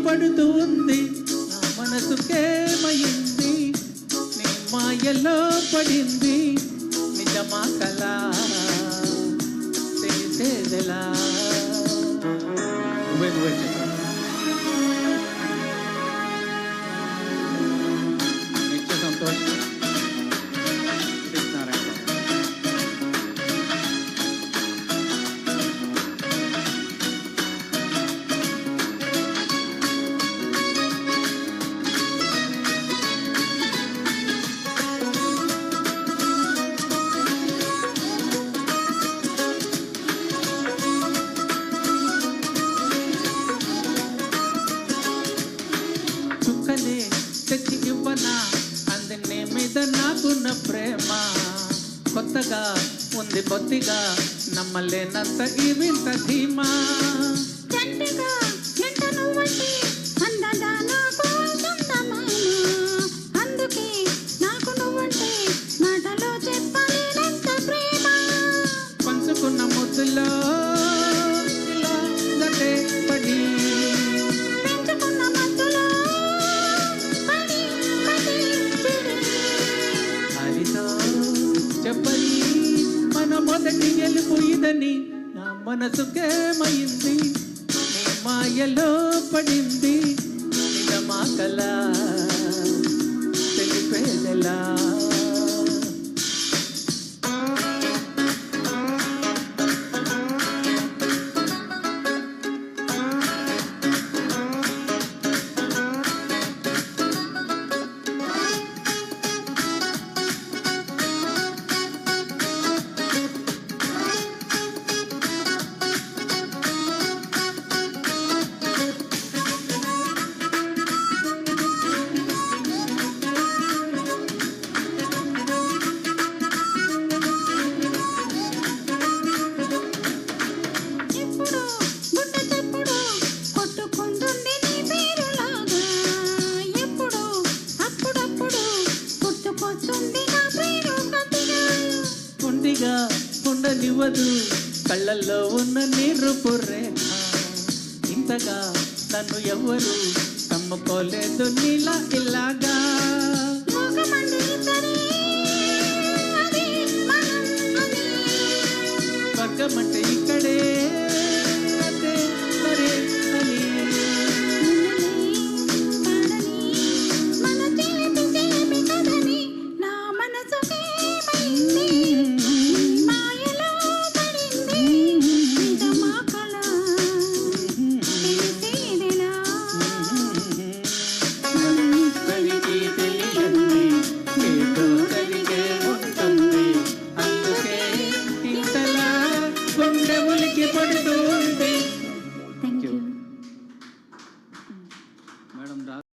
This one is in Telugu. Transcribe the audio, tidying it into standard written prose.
పడుతూ ఉంది నా మనసుకేమైంది నీ మాయలో పడింది నిజమా కలా తెలిసేదెలా నిత్య సంతోషం చుక్కలే తెచ్చి ఇవ్వనా అందనే మీద నాకున్న ప్రేమ కొత్తగా ఉంది కొద్దిగా నమ్మలేనంత ఈ వింత ధీమా అందుకే నాకు నువ్వంటే మాటలో చెప్పలేనంత ప్రేమ పంచుకున్న ముద్దులో ఇలా గటే పడి పెంచుకున్న మత్తులో పడి పడి చెడి హరితో చెప్పని మన మొదటి గెలుపు ఇదని నా మనసుకేమైంది నీ మాయలో పడింది నిజమా కలా తెలిపేదెలా ఎప్పుడు గుండె చెప్పుడు కొట్టుకుంటుంది నీ పేరులాగా ఎప్పుడు అప్పుడప్పుడు గుర్తుకొస్తుంది నా పేరు గట్టిగా ఉండిగా ఉండనివ్వదు కళ్ళల్లో ఉన్న నీరుపు రేఖ ఇంతగా నన్ను ఎవ్వరు నమ్ముకోలేదు నీలా ఇలాగా లోకమంది ఇద్దరే అది మనం అని స్వర్గమంటే